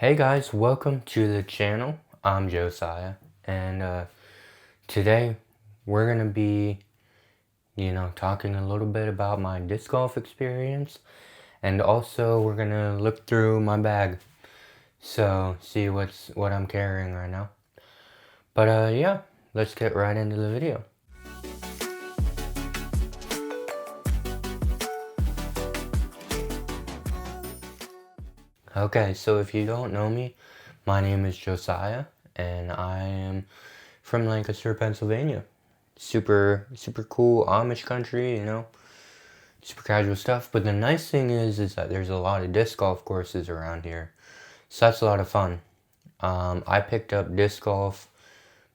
Hey guys, welcome to the channel. I'm Josiah, and today we're gonna be, talking a little bit about my disc golf experience, and also we're gonna look through my bag, so see what I'm carrying right now. But yeah, let's get right into the video. Okay, so if you don't know me, my name is Josiah, and I am from Lancaster, Pennsylvania. Super cool Amish country, super casual stuff. But the nice thing is that there's a lot of disc golf courses around here, so that's a lot of fun. I picked up disc golf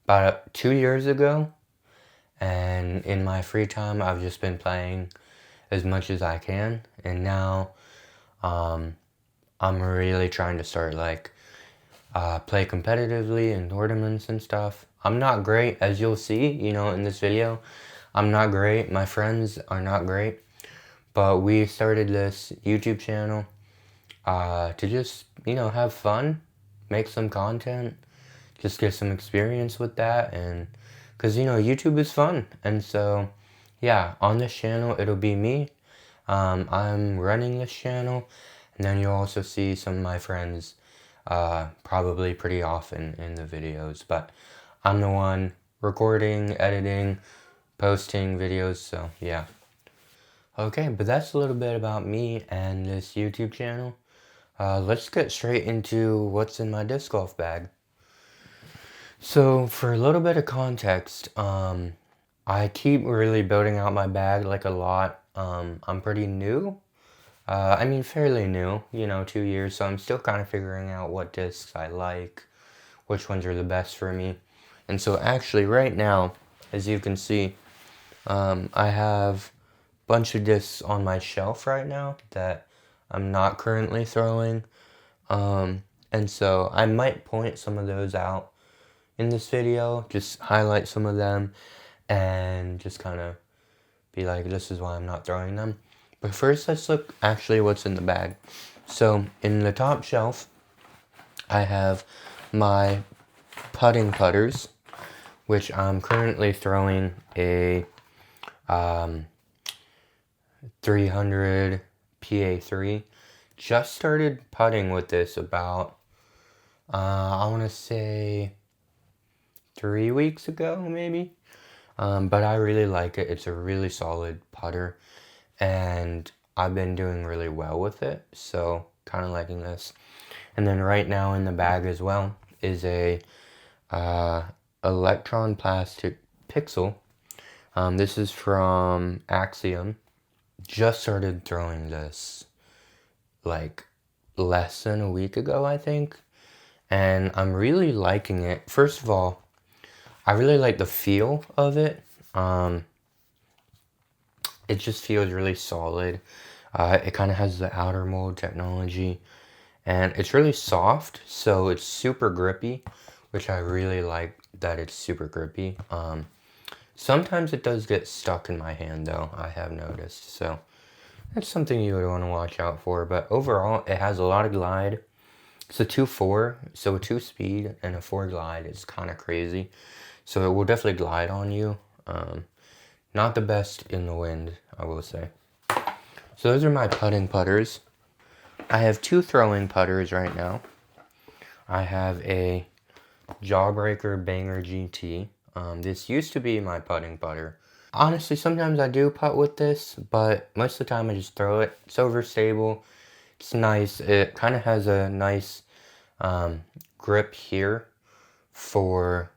about 2 years ago, and in my free time, I've just been playing as much as I can. And now, I'm really trying to start play competitively in tournaments and stuff. I'm not great, as you'll see, in this video. I'm not great. My friends are not great. But we started this YouTube channel to just, have fun, make some content, just get some experience with that. And because, YouTube is fun. And so, yeah, on this channel, it'll be me. I'm running this channel. And then you'll also see some of my friends probably pretty often in the videos. But I'm the one recording, editing, posting videos. So, yeah. Okay, but that's a little bit about me and this YouTube channel. Let's get straight into what's in my disc golf bag. So for a little bit of context, I keep really building out my bag like a lot. I'm pretty new. I mean, fairly new, 2 years. So I'm still kind of figuring out what discs I like, which ones are the best for me. And so actually right now, as you can see, I have bunch of discs on my shelf right now that I'm not currently throwing. And so I might point some of those out in this video, just highlight some of them and just kind of be like, this is why I'm not throwing them. But first, let's look actually what's in the bag. So in the top shelf, I have my putting putters, which I'm currently throwing a 300 PA3. Just started putting with this about, I want to say 3 weeks ago, maybe. But I really like it. It's a really solid putter, and I've been doing really well with it, so kind of liking this. And then right now in the bag as well is a Electron Plastic Pixel. This is from Axiom. Just started throwing this like less than a week ago, I think. And I'm really liking it. First of all, I really like the feel of it. It just feels really solid. It kind of has the outer mold technology. And it's really soft, so it's super grippy, which I really like that it's super grippy. Sometimes it does get stuck in my hand though, I have noticed. So that's something you would want to watch out for. But overall, it has a lot of glide. It's a 2.4, so a 2 speed and a 4 glide is kind of crazy. So it will definitely glide on you. Not the best in the wind, I will say. So those are my putting putters. I have 2 throwing putters right now. I have a Jawbreaker Banger GT. This used to be my putting putter. Honestly, sometimes I do putt with this, but most of the time I just throw it. It's overstable. It's nice. It kind of has a nice grip here for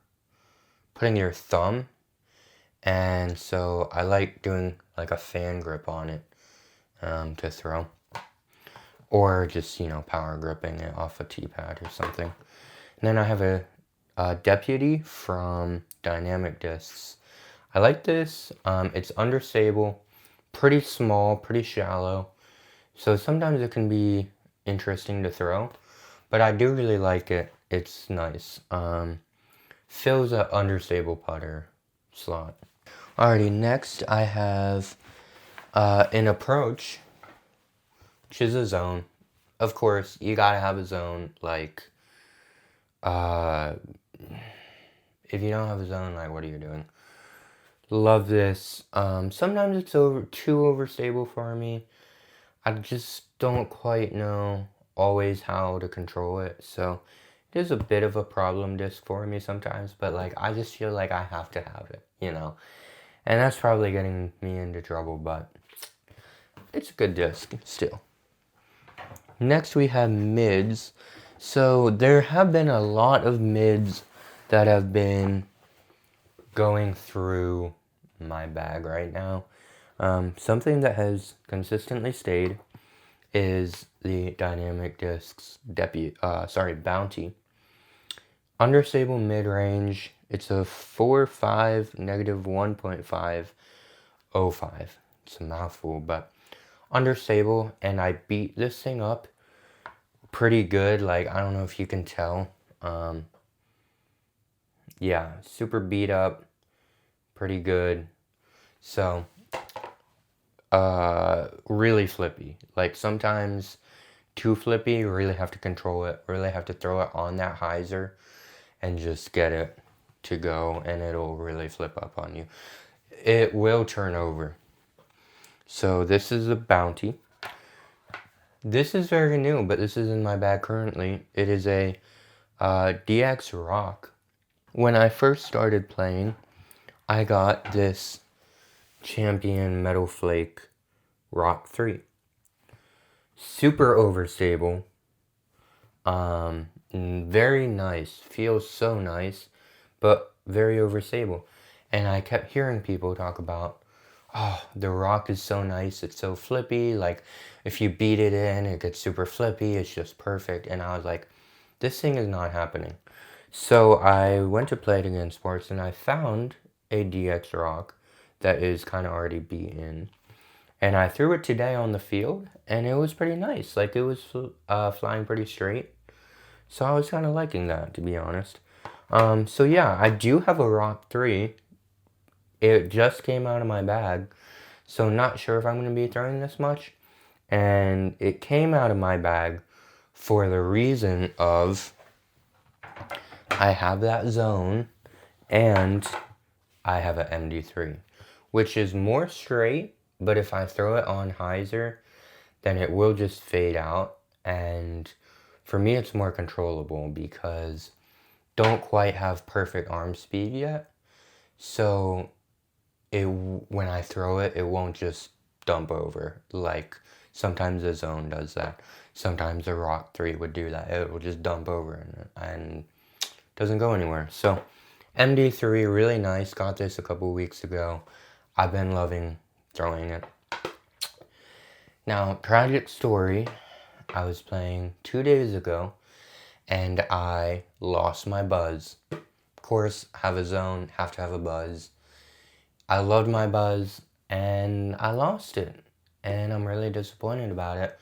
putting your thumb. And so I like doing like a fan grip on it to throw. Or just, power gripping it off a T-pad or something. And then I have a Deputy from Dynamic Discs. I like this. It's understable, pretty small, pretty shallow. So sometimes it can be interesting to throw. But I do really like it. It's nice. Fills an understable putter slot. Alrighty, next I have an Approach, which is a zone. of course, you gotta have a zone, like, uh, if you don't have a zone, like, what are you doing? Love this. Sometimes it's too overstable for me. I just don't quite know always how to control it, so it is a bit of a problem disc for me sometimes, but like I just feel like I have to have it, you know? And that's probably getting me into trouble, but it's a good disc still. Next we have mids. So there have been a lot of mids that have been going through my bag right now. Something that has consistently stayed is the Dynamic Discs Bounty. Understable mid-range, it's a 4.5, negative 1.505. It's a mouthful, but understable, and I beat this thing up pretty good. Like, I don't know if you can tell. Yeah, super beat up, pretty good. So, really flippy. Like, sometimes too flippy, you really have to control it, really have to throw it on that hyzer and just get it to go, and it'll really flip up on you. It will turn over. So this is a Bounty. This is very new, but this is in my bag currently. It is a DX Rock. When I first started playing, I got this Champion Metal Flake Rock 3. Super overstable. Very nice. Feels so nice, but very overstable. And I kept hearing people talk about, oh, the Rock is so nice, it's so flippy, like, if you beat it in, it gets super flippy, it's just perfect. And I was like, this thing is not happening. So I went to Play It Again Sports, and I found a DX Rock that is kind of already beaten. And I threw it today on the field, and it was pretty nice. Like, it was flying pretty straight. So I was kind of liking that, to be honest. So yeah, I do have a Rock 3. It just came out of my bag, so not sure if I'm going to be throwing this much. And it came out of my bag for the reason of I have that zone and I have an MD3, which is more straight, but if I throw it on hyzer, then it will just fade out. And for me, it's more controllable because don't quite have perfect arm speed yet. So when I throw it, it won't just dump over. Like sometimes the zone does that. Sometimes the Rock 3 would do that. It will just dump over and doesn't go anywhere. So MD3, really nice. Got this a couple weeks ago. I've been loving throwing it. Now, tragic story. I was playing 2 days ago and I lost my buzz. Of course, have a zone, have to have a buzz. I loved my buzz and I lost it. And I'm really disappointed about it.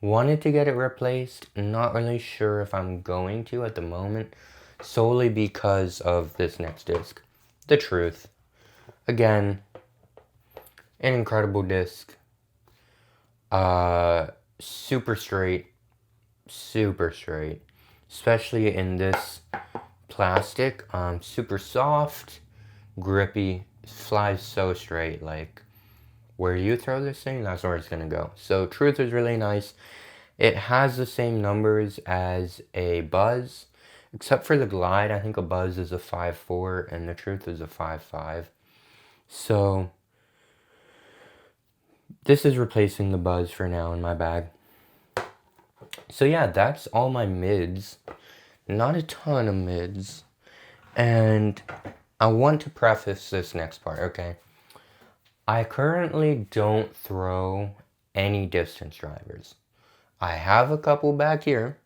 Wanted to get it replaced. Not really sure if I'm going to at the moment. Solely because of this next disc. The Truth. Again, an incredible disc. Super straight. Super straight. Especially in this plastic. Super soft. Grippy. Flies so straight. Like, where you throw this thing, that's where it's going to go. So Truth is really nice. It has the same numbers as a Buzz. Except for the Glide, I think a Buzz is a 5.4 and the Truth is a 5.5. So this is replacing the Buzz for now in my bag. So yeah, that's all my mids. Not a ton of mids. And I want to preface this next part, okay? I currently don't throw any distance drivers. I have a couple back here.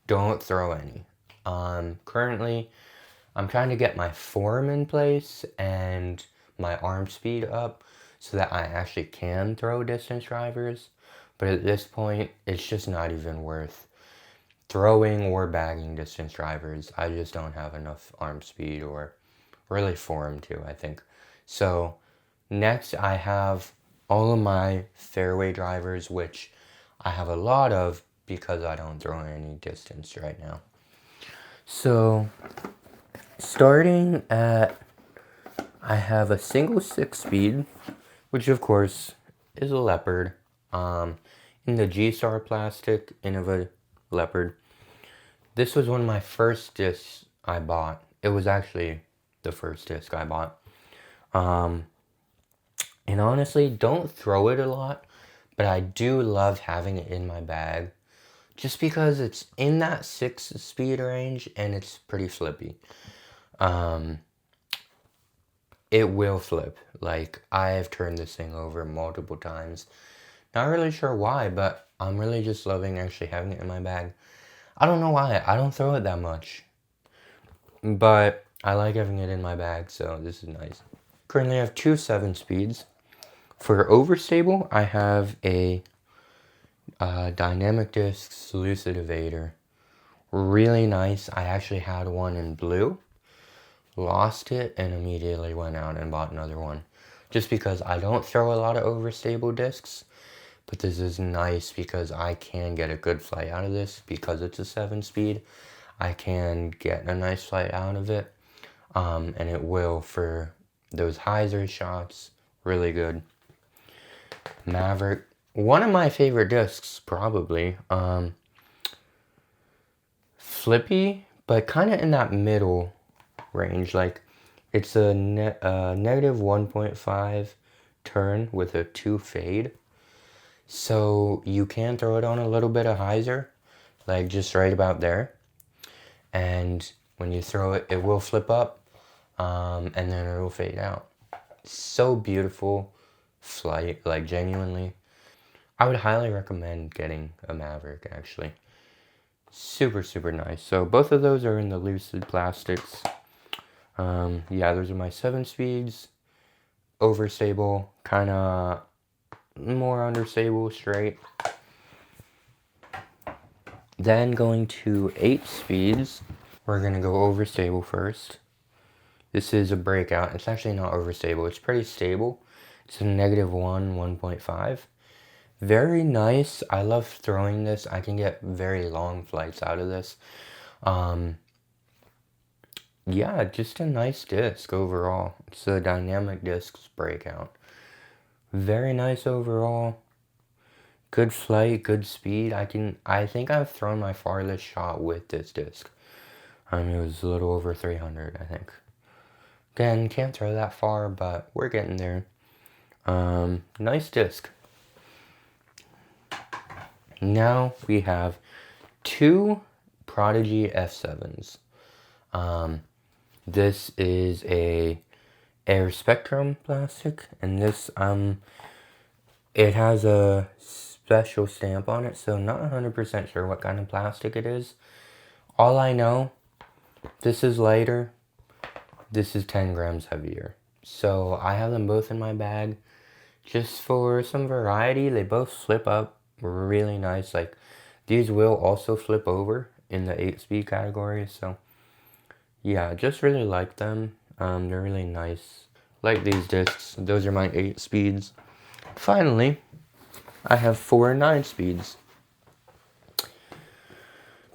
Don't throw any. Currently, I'm trying to get my form in place and my arm speed up so that I actually can throw distance drivers. But at this point, it's just not even worth throwing or bagging distance drivers. I just don't have enough arm speed or really form to, I think. So next I have all of my fairway drivers, which I have a lot of, because I don't throw any distance right now. So, starting at, I have a single 6-speed, which of course is a Leopard, in the G-Star plastic, Innova Leopard. This was one of my first discs I bought. It was actually the first disc I bought. And honestly, don't throw it a lot, but I do love having it in my bag just because it's in that 6-speed range and it's pretty flippy. It will flip. Like, I have turned this thing over multiple times. Not really sure why, but I'm really just loving actually having it in my bag. I don't know why. I don't throw it that much. But I like having it in my bag, so this is nice. Currently I have 2 7-speeds. For overstable, I have a Dynamic Discs Lucid Evader. Really nice. I actually had one in blue. Lost it and immediately went out and bought another one. Just because I don't throw a lot of overstable discs. But this is nice because I can get a good flight out of this. Because it's a 7-speed, I can get a nice flight out of it. And it will for those hyzer shots. Really good. Maverick. One of my favorite discs, probably. Flippy, but kind of in that middle range. Like, it's a negative 1.5 turn with a 2 fade. So you can throw it on a little bit of hyzer, like just right about there. And when you throw it, it will flip up, and then it will fade out. So beautiful flight, like genuinely. I would highly recommend getting a Maverick, actually. Super, super nice. So both of those are in the Lucid plastics. Yeah, those are my 7-speeds. Overstable, kind of more understable, straight. Then going to 8-speeds. We're going to go overstable first. This is a breakout. It's actually not overstable. It's pretty stable. It's a negative 1.5. Very nice. I love throwing this. I can get very long flights out of this. Yeah, just a nice disc overall. It's a Dynamic Discs breakout. Very nice overall. Good flight, good speed. I think I've thrown my farthest shot with this disc. It was a little over 300, I think. Again, can't throw that far, but we're getting there. Nice disc. Now we have 2 Prodigy F7s. This is a Air Spectrum plastic, and this, it has a special stamp on it, so not 100% sure what kind of plastic it is. All I know, this is lighter, this is 10 grams heavier. So I have them both in my bag just for some variety. They both flip up really nice. Like, these will also flip over in the 8-speed category, so yeah, just really like them. They're really nice. Like these discs. Those are my 8-speeds. Finally, I have 4 9-speeds.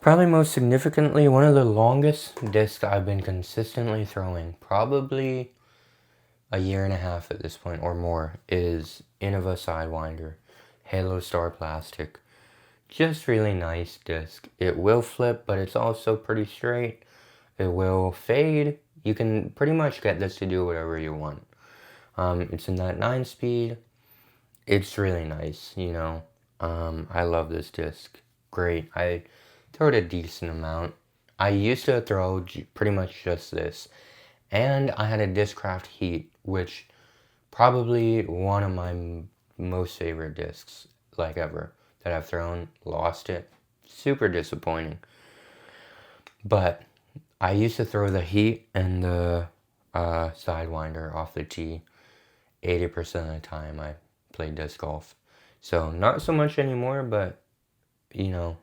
Probably most significantly, one of the longest discs I've been consistently throwing, probably a year and a half at this point or more, is Innova Sidewinder, Halo Star plastic. Just really nice disc. It will flip, but it's also pretty straight. It will fade. You can pretty much get this to do whatever you want. It's in that 9-speed. It's really nice, you know. I love this disc. Great. I throw it a decent amount. I used to throw pretty much just this. And I had a Discraft Heat, which probably one of my most favorite discs, like ever, that I've thrown. Lost it. Super disappointing. But I used to throw the Heat and the Sidewinder off the tee 80% of the time I played disc golf. So not so much anymore, but you know,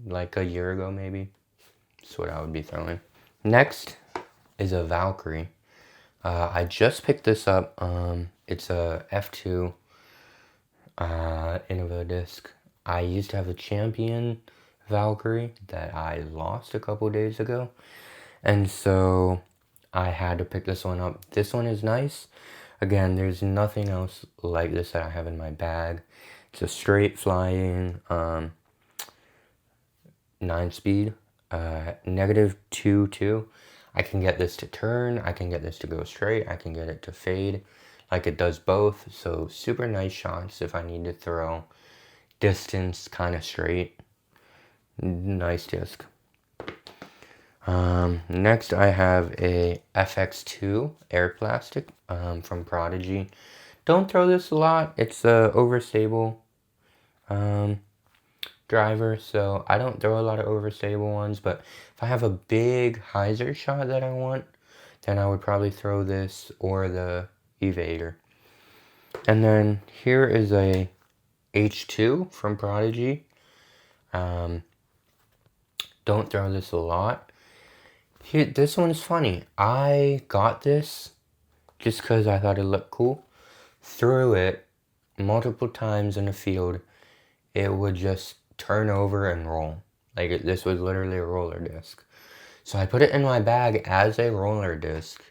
like a year ago maybe, that's what I would be throwing. Next is a Valkyrie. I just picked this up. It's a F2 Innova disc. I used to have a Champion Valkyrie that I lost a couple days ago. And so I had to pick this one up. This one is nice. Again, there's nothing else like this that I have in my bag. It's a straight flying 9-speed, -2.2. I can get this to turn, I can get this to go straight, I can get it to fade. Like it does both, so super nice shots if I need to throw distance kind of straight. Nice disc. Next I have a FX2 air plastic from Prodigy. Don't throw this a lot. It's a overstable driver, so I don't throw a lot of overstable ones, but if I have a big hyzer shot that I want, then I would probably throw this or the Evader. And then here is a H2 from Prodigy. Don't throw this a lot. Here, this one's funny. I got this just because I thought it looked cool. Threw it multiple times in the field. It would just turn over and roll. Like this was literally a roller disc. So I put it in my bag as a roller disc.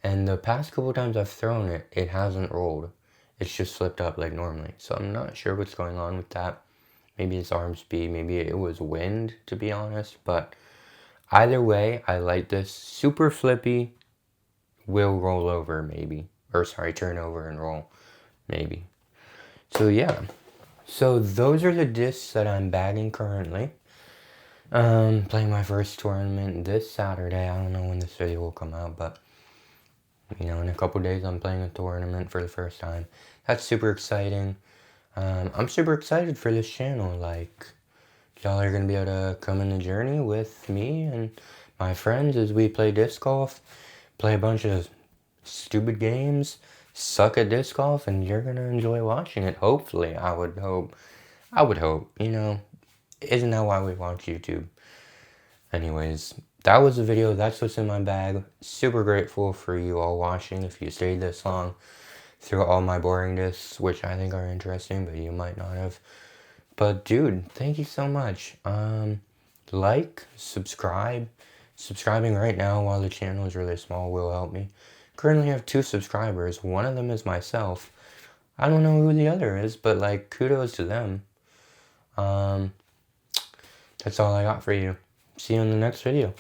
And the past couple times I've thrown it, it hasn't rolled. It's just flipped up like normally. So I'm not sure what's going on with that. Maybe it's arm speed, maybe it was wind, to be honest. But either way, I like this. Super flippy, will roll over maybe. Or sorry, turn over and roll, maybe. So yeah. So those are the discs that I'm bagging currently. Playing my first tournament this Saturday. I don't know when this video will come out, but you know, in a couple days I'm playing a tournament for the first time. That's super exciting. I'm super excited for this channel. Like, y'all are gonna be able to come in the journey with me and my friends as we play disc golf, play a bunch of stupid games, suck at disc golf, and you're gonna enjoy watching it. Hopefully, I would hope. You know, isn't that why we watch YouTube? Anyways, that was the video. That's what's in my bag. Super grateful for you all watching. If you stayed this long through all my boring discs, which I think are interesting, but you might not have. But dude, thank you so much. Like, subscribe. Subscribing right now while the channel is really small will help me. Currently have 2 subscribers. One of them is myself. I don't know who the other is, but like kudos to them. That's all I got for you. See you in the next video.